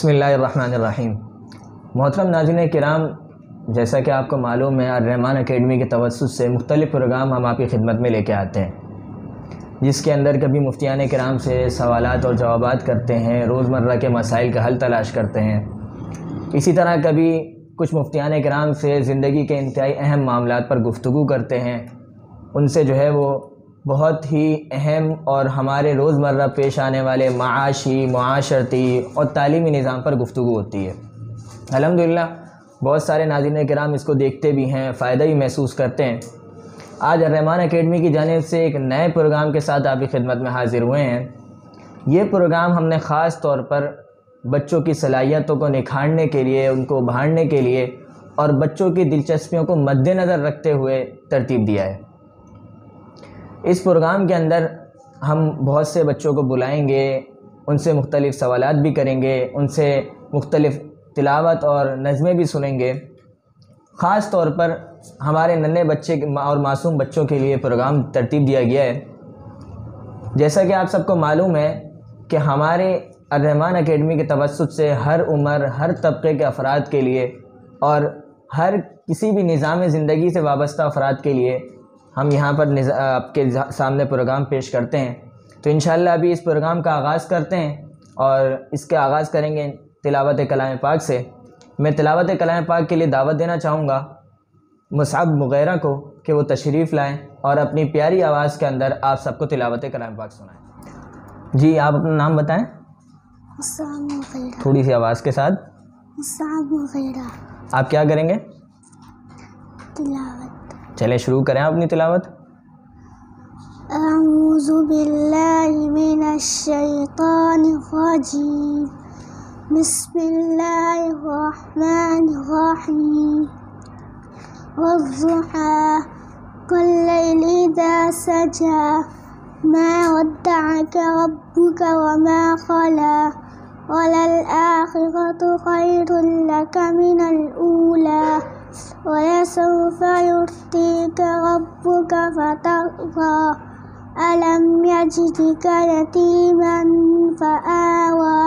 बिस्मिल्लाहिर्रहमानिर्रहीम। मोहतरम नाज़रीन किराम, जैसा कि आपको मालूम है, अर्रहमान अकेडमी के तवस्सुस से मुख्तलिफ़ प्रोग्राम हम आपकी खिदमत में लेके आते हैं, जिसके अंदर कभी मुफ्तियान किराम से सवालात और जवाबात करते हैं, रोज़मर्रा के मसाइल का हल तलाश करते हैं। इसी तरह कभी कुछ मुफ्तियान किराम से ज़िंदगी के इंतहाई अहम मामलात पर गुफ्तगू करते हैं, उनसे जो है वो बहुत ही अहम और हमारे रोज़मर्रा पेश आने वाले माशी, मुआशरती और तालीमी निज़ाम पर गुफ्तगू होती है। अल्हम्दुलिल्लाह बहुत सारे नाज़रीन किराम इसको देखते भी हैं, फ़ायदा भी महसूस करते हैं। आज अर्रहमान अकेडमी की जानिब से एक नए प्रोग्राम के साथ आपकी खिदमत में हाज़िर हुए हैं। ये प्रोग्राम हमने ख़ास तौर पर बच्चों की सलाहियतों को निखारने के लिए, उनको उभारने के लिए और बच्चों की दिलचस्पियों को मद्देनज़र रखते हुए तरतीब दिया है। इस प्रोग्राम के अंदर हम बहुत से बच्चों को बुलाएंगे, उनसे मुख्तलिफ़ सवालात भी करेंगे, उनसे मुख्तलिफ़ तिलावत और नज़में भी सुनेंगे। ख़ास तौर पर हमारे नन्हे बच्चे और मासूम बच्चों के लिए प्रोग्राम तरतीब दिया गया है। जैसा कि आप सबको मालूम है कि हमारे अर्रहमान अकेडमी के तवस्सुस से हर उम्र, हर तबके के अफराद के लिए और हर किसी भी निज़ाम ज़िंदगी से वाबस्ता अफराद के लिए हम यहाँ पर आपके सामने प्रोग्राम पेश करते हैं। तो इंशाअल्लाह अभी इस प्रोग्राम का आगाज़ करते हैं और इसके आगाज़ करेंगे तिलावत कलाम पाक से। मैं तिलावत कलाम पाक के लिए दावत देना चाहूँगा मुसअब मुग़ीरा को कि वो तशरीफ़ लाएँ और अपनी प्यारी आवाज़ के अंदर आप सबको तिलावत कलाम पाक सुनाएँ। जी, आप अपना नाम बताएँ थोड़ी सी आवाज़ के साथ। आप क्या करेंगे? तिलावत। चले शुरू करें अपनी तिलावत। अऊज़ु बिल्लाहि मिनश शैतानिर्रजीम। बिस्मिल्लाहिर रहमानिर रहीम। वद्दुहा वल्लैलि इज़ा सजा मा वद्दअका रब्बुका वमा क़ला वलल आखिरतु खैरुल लका मिनल ऊला वलसौफा युअतीका रब्बुका फतर्दा अलम यजिदका यतीमन फआवा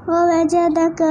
ववजदका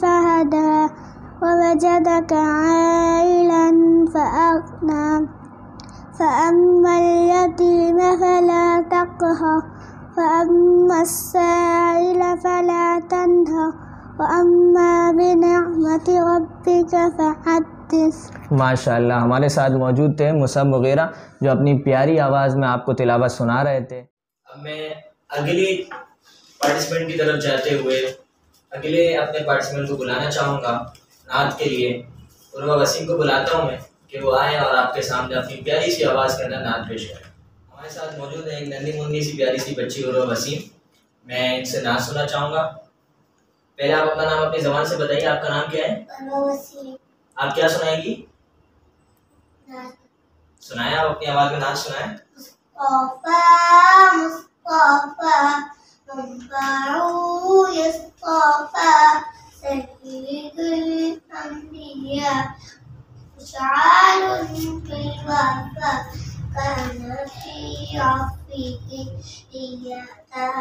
फहदा ववजदका आइलन फअग़ना फअम्मल यतीम फला तक़हर वअम्मस्साइल फला तनहर वअम्मा बिनिअमति रब्बिका फहद्दिस। माशाअल्लाह, हमारे साथ मौजूद थे मुसअब मुग़ीरा जो अपनी प्यारी आवाज़ में आपको तिलावत सुना रहे थे। अब मैं अगले पार्टिसिपेंट की तरफ जाते हुए अगले अपने पार्टिसिपेंट को बुलाना चाहूँगा नात के लिए। उर्वा वसीम को बुलाता हूँ मैं कि वो आए और आपके सामने अपनी प्यारी सी आवाज़ के अंदर नात पेश करें। हमारे साथ मौजूद है एक नन्ही मुन्नी सी प्यारी सी बच्ची उर्वा वसीम। मैं इनसे नात सुनना चाहूँगा। पहले आप अपना नाम अपनी ज़बान से बताइए, आपका नाम क्या है? आप क्या सुनाएगी? सुनाएं, आप अपनी आवाज़ में नात सुनाएं। मुस्तफा मुस्तफा मुंफअू यस्तफा सय्यिदुल अंबिया शाअरुल वफा काना फी अफ़ीहि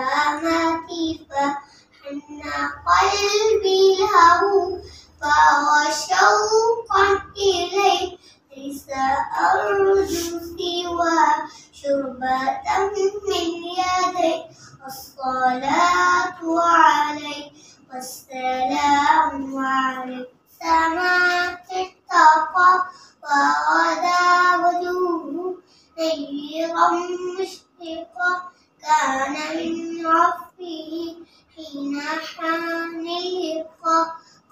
इयतामतीफा हन्ना क़ल्बी लहू फ़शौक़न इलैहि लैसा अर्जू सिवा शुरबतम मिन यदैहि अस्सलातु अलैहि वस्सलामु अलैहि समाति तक़ा वग़दा वजूहु नय्यिरम मुश्रिक़ा काना मिन रब्बिही हिना हानिलिक़ा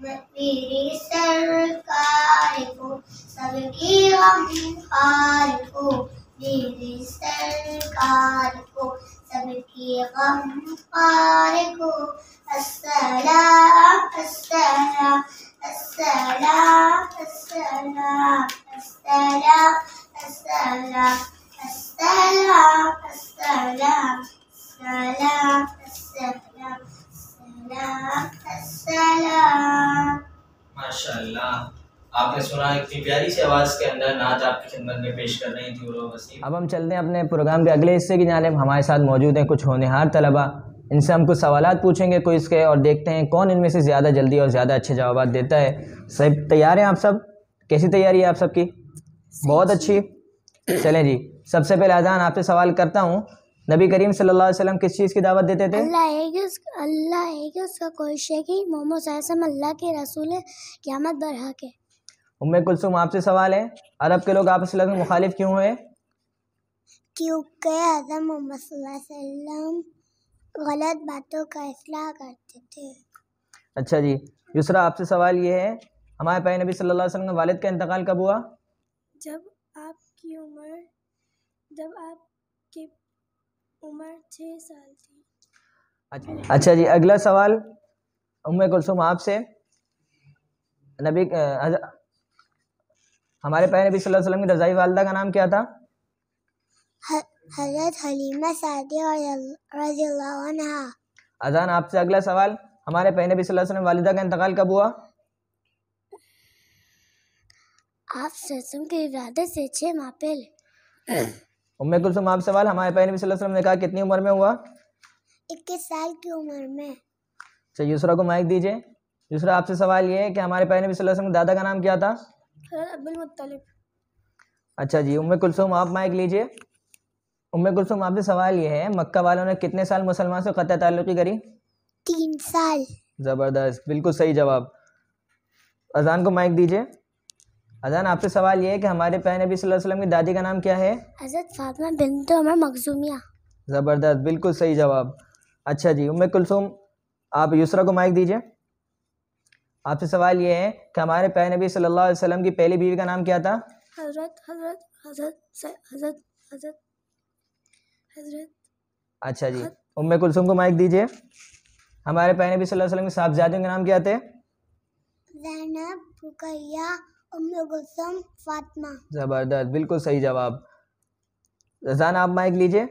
मेरे सरकार को सबकी गमखार को मेरे सरकार को सबकी गमखार को अस्सलाम अस्सलाम अस्सलाम अस्सलाम अस्सलाम अस्सलाम अस्सलाम अस्सलाम अस्सलाम अस्सलाम अस्सलाम अस्सलाम इतनी प्यारी सी आवाज़ के अंदर नात आपकी खिदमत में पेश कर रही थी उर्वा वसीम। अब हम चलते हैं अपने प्रोग्राम के अगले हिस्से की जानिब। हमारे साथ मौजूद हैं कुछ होनहार तलबा, इनसे हम कुछ सवालात पूछेंगे क्विज़ के और देखते हैं कौन इनमें से ज़्यादा जल्दी और ज़्यादा अच्छे जवाब देता है। सब तैयार हैं आप सब? कैसी तैयारी है आप सबकी? बहुत अच्छी। चलें जी, सबसे पहले अजान आपसे सवाल करता हूँ, नबी करीम सल्लल्लाहु अलैहि वसल्लम किस चीज़ की दावत देते थे? अल्लाह है कि उसका कोई शक ही मोहम्मद सल्लल्लाहु अलैहि वसल्लम अल्लाह के रसूल है, क़यामत बरहक है। उम्मे कुलसुम आपसे सवाल है, अरब के लोग आपस में मुखालिफ क्यों हुए? क्योंकि हज़रत मोहम्मद सल्लल्लाहु अलैहि वसल्लम गलत बातों का इस्लाह करते थे। अच्छा जी, दूसरा आपसे सवाल ये है, हमारे प्यारे नबी सल्लल्लाहु अलैहि वसल्लम के वालिद का इंतकाल कब हुआ? जब आपकी उम्र 6 साल थी। अच्छा जी, अगला सवाल उम्मे कुलसुम आपसे, नबी हमारे प्यारे नबी सल्लल्लाहु अलैहि वसल्लम की रज़ाई वालिदा का नाम क्या था? हज़रत हलीमा सादिया रज़ियल्लाहु अन्हा। अजान आपसे अगला सवाल, हमारे प्यारे नबी सल्लल्लाहु अलैहि वसल्लम वालिदा का इंतकाल कब हुआ? आप सत्संग की विलादत से 6 माह पहले। उम्मे कुलसुम आप सवाल, हमारे प्यारे नबी सल्लल्लाहु अलैहि वसल्लम ने कहा कितनी उम्र में हुआ? 21 साल की उम्र में। अच्छा, यूसरा को माइक दीजिए। दूसरा आपसे सवाल ये है कि हमारे प्यारे नबी सल्लल्लाहु अलैहि वसल्लम के दादा का नाम क्या था? अब्दुल मुत्तलिब। अच्छा जी, उम्मे कुलसुम आप माइक लीजिए। उम्मे कुलसुम आपसे सवाल ये है, मक्का वालों ने कितने साल मुसलमान से क़त्ल ताल्लुक़ी करी? 3 साल। ज़बरदस्त, बिल्कुल सही जवाब। अजान को माइक दीजिए। अजान आपसे सवाल ये है कि हमारे प्यारे नबी सल्लल्लाहु अलैहि वसल्लम की दादी का नाम क्या है? हज़रत फातिमा बिन्त उमर मखज़ूमिया। ज़बरदस्त, बिल्कुल सही जवाब। अच्छा जी, उम्मे कुलसुम आप यूसरा को माइक दीजिए। आपसे सवाल ये है कि हमारे प्यारे नबी सल्लल्लाहु अलैहि वसल्लम की पहली बीवी का नाम क्या था? हज़रत। अच्छा जी, उम्मे कुलसुम को माइक दीजिए। हमारे प्यारे नबी सल्लल्लाहु अलैहि वसल्लम के साहबजादियों के नाम क्या थे? ज़ैनब, रुक़ैया, उम्मे कुलसुम, फातिमा। ज़बरदस्त, बिल्कुल सही जवाब। रज़ान आप माइक लीजिए।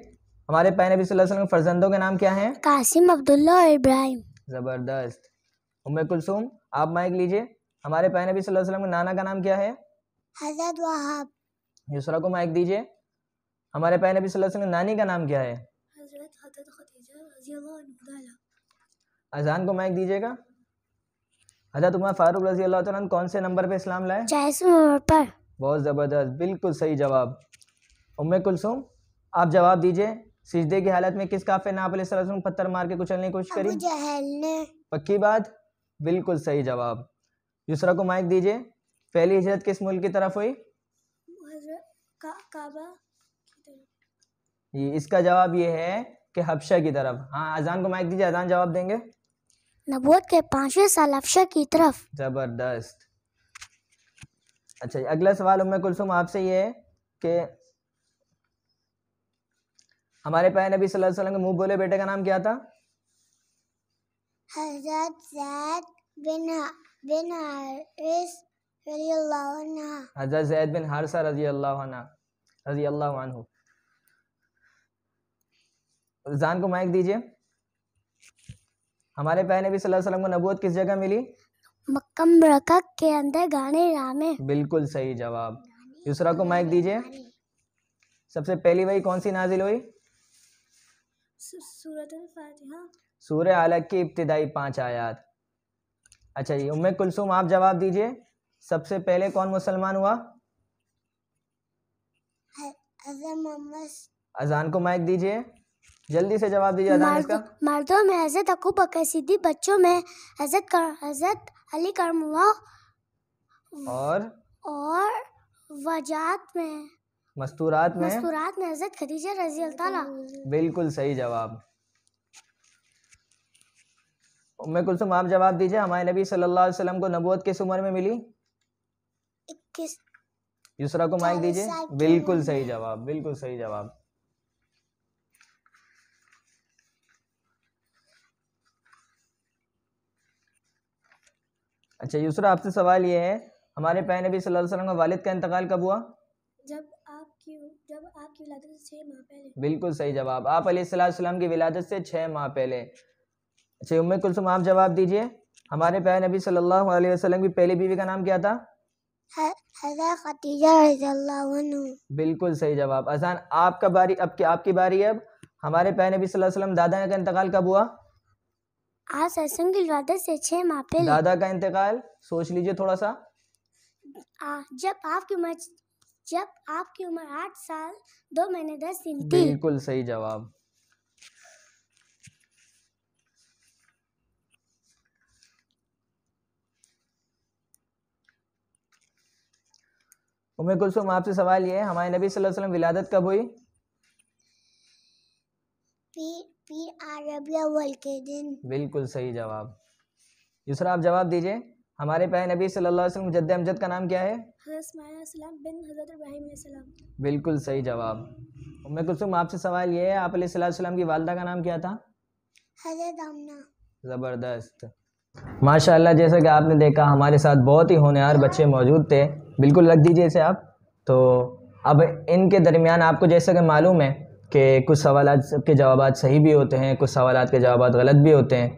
हमारे प्यारे नबी सल्लल्लाहु अलैहि वसल्लम के फर्जंदों के नाम क्या हैं? कासिम, अब्दुल्ला और इब्राहिम। ज़बरदस्त। उम्मे कुलसुम आप माइक लीजिए। हमारे प्यारे नबी सल्लल्लाहु अलैहि वसल्लम के नाना का नाम क्या है? हज़रत वहाब। यूसरा को माइक दीजिए। हमारे प्यारे नबी सल्लल्लाहु अलैहि वसल्लम की नानी का नाम क्या है? हज़रत खदीजा रज़ियल्लाहु अन्हा। अजान को माइक दीजिएगा। हज़रत उमर फारूक रज़ी अल्लाह तआला अन्हु कौन से नंबर पे इस्लाम लाए? 40वें नंबर पर। बहुत ज़बरदस्त, बिल्कुल सही जवाब। उम्मे कुलसुम आप जवाब दीजिए, सिजदे की हालत में किस काफिर ने आप अलैहिस्सलाम को पत्थर मार के कुचलने की कोशिश करी? अबू जहल ने। पक्की बात, बिल्कुल सही जवाब। दूसरा को माइक दीजिए। पहली हिजरत किस मुल्क की तरफ हुई? काबा। ये इसका जवाब ये है कि हबशा की तरफ। हाँ, अजान को माइक दीजिए, अजान जवाब देंगे। नबूवत के 5वें साल हबशा की तरफ। ज़बरदस्त। अच्छा, अगला सवाल उम्मे कुलसुम आपसे ये है कि हमारे प्यारे नबी सल्लल्लाहु अलैहि वसल्लम के मुंह बोले बेटे का नाम क्या था? हज़रत ज़ैद बिन हारिस रज़ियल्लाहु अन्हा। हज़रत ज़ैद बिन हारिसा रज़ियल्लाहु अन्हु। जान को माइक दीजिए। हमारे प्यारे नबी सल्लल्लाहु अलैहि वसल्लम को नबूवत किस जगह मिली? मक्का मुकर्रमा के अंदर गाने में। बिल्कुल सही जवाब। दूसरा को माइक दीजिए। सबसे पहली वही कौन सी नाजिल हुई? सूरतुल फातिहा। सूरह अलक की इब्तिदाई 5 आयत। अच्छा जी, उम्मे कुलसुम आप जवाब दीजिए। सबसे पहले कौन मुसलमान हुआ? अजान को माइक दीजिए, जल्दी से जवाब दीजिए। अजान इसका मर्दों में हज़रत अबू बकर सिद्दीक़, बच्चों में हज़रत अली करमुल्लाह और वजात में मस्तूरात में हज़रत खदीजा रज़ियल्लाहु अन्हा। बिल्कुल सही जवाब। उम्मे कुलसुम आप जवाब दीजिए। हमारे नबी सल्लल्लाहु अलैहि वसल्लम को नबूवत किस उम्र में मिली? 21। दूसरा को माइक दीजिए। बिल्कुल सही जवाब, बिल्कुल सही जवाब। अच्छा, दूसरा आपसे सवाल ये है, हमारे प्यारे नबी सल्लल्लाहु अलैहि वसल्लम का वालिद का इंतकाल कब हुआ? जब आपकी विलादत से 6 माह पहले। बिल्कुल सही जवाब। आप अलैहिस्सलाम की विलादत से 6 माह पहले। अच्छा, उम्मे कुलसुम आप जवाब दीजिए। हमारे प्यारे नबी सल्लल्लाहु अलैहि वसल्लम की पहली बीवी का नाम क्या था? हज़रत खदीजा रज़ियल्लाहु अन्हा। बिल्कुल सही जवाब। अजान आपका बारी, अब आपकी बारी है। अब हमारे प्यारे नबी सल्लल्लाहु अलैहि वसल्लम दादा का इंतकाल कब हुआ? आज सरसों की विलादत से 6 माह पहले। दादा का इंतकाल सोच लीजिए थोड़ा सा। जब आपकी उम्र 8 साल 2 महीने 10 दिन थी। बिल्कुल सही जवाब। उम्मे कुलसुम आपसे सवाल ये है, हमारे नबी सल्लल्लाहु अलैहि वसल्लम विलादत कब हुई? पीर रबीउल अव्वल के दिन। बिल्कुल सही जवाब। दूसरा आप जवाब दीजिए, हमारे प्यारे नबी सल्लल्लाहु अलैहि वसल्लम जद्द अमजद का नाम क्या है? हज़रत इस्माइल अलैहिस्सलाम बिन हज़रत इब्राहीम अलैहिस्सलाम। बिल्कुल सही जवाब। उम्मे कुलसुम आपसे सवाल ये है, आप अलैहिस्सलाम की वालिदा का नाम क्या था? हज़रत आमना। ज़बरदस्त, माशाअल्लाह। जैसा कि आपने देखा हमारे साथ बहुत ही होनहार बच्चे मौजूद थे। बिल्कुल रख दीजिए इसे आप। तो अब इनके दरमियान आपको जैसा कि मालूम है कि कुछ सवालात के जवाबात सही भी होते हैं, कुछ सवालात के जवाबात गलत भी होते हैं।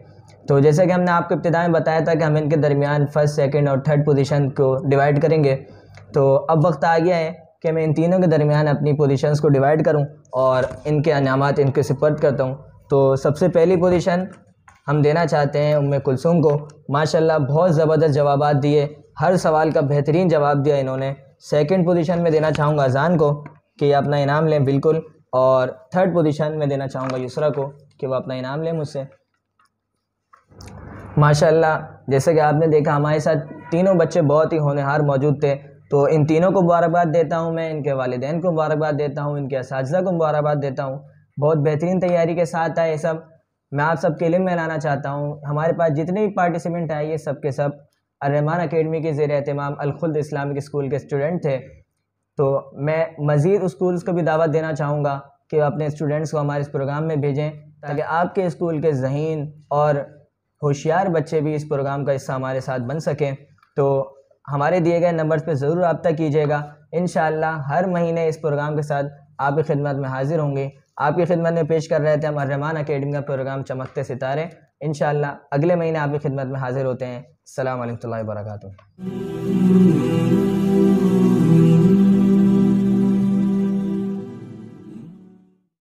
तो जैसा कि हमने आपको इब्तिदा में बताया था कि हम इनके दरमियान फर्स्ट, सेकंड और थर्ड पोजीशन को डिवाइड करेंगे। तो अब वक्त आ गया है कि मैं इन तीनों के दरमियान अपनी पोजीशंस को डिवाइड करूं और इनके अनामात इनके सुपर्द करता हूं। तो सबसे पहली पोजीशन हम देना चाहते हैं उम्मे कुलसूम को। माशाल्लाह बहुत ज़बरदस्त जवाबात दिए, हर सवाल का बेहतरीन जवाब दिया इन्होंने। सेकंड पोजीशन में देना चाहूँगा अजान को कि ये अपना इनाम लें, बिल्कुल। और थर्ड पोजीशन में देना चाहूँगा युसरा को कि वो अपना इनाम लें मुझसे। माशाल्लाह जैसे कि आपने देखा हमारे साथ तीनों बच्चे बहुत ही होनहार मौजूद थे। तो इन तीनों को मुबारकबाद देता हूँ मैं, इनके वालिदैन को मुबारकबाद देता हूँ, इनके असातिज़ा को मुबारकबाद देता हूँ। बहुत बेहतरीन तैयारी के साथ आए सब। मैं आप सबके इल्म में लाना चाहता हूँ, हमारे पास जितने भी पार्टिसिपेंट आए ये सब के सब अर्रहमान अकेडमी के ज़ेर एहतमाम अल खुल्द इस्लामिक स्कूल के स्टूडेंट थे। तो मैं मज़ीद स्कूल्स को भी दावत देना चाहूँगा कि अपने स्टूडेंट्स को हमारे इस प्रोग्राम में भेजें ताकि आपके स्कूल के ज़हीन और होशियार बच्चे भी इस प्रोग्राम का हिस्सा हमारे साथ बन सकें। तो हमारे दिए गए नंबर्स पे ज़रूर रब्ता कीजिएगा। इंशाअल्लाह हर महीने इस प्रोग्राम के साथ आपकी खिदमत में हाजिर होंगे। आपकी खिदमत में पेश कर रहे थे हम अर्रहमान अकेडमी का प्रोग्राम चमकते सितारे। इंशाअल्लाह अगले महीने आपकी खिदमत में हाजिर होते हैं। अस्सलामु अलैकुम व रहमतुल्लाहि व बरकातुहू।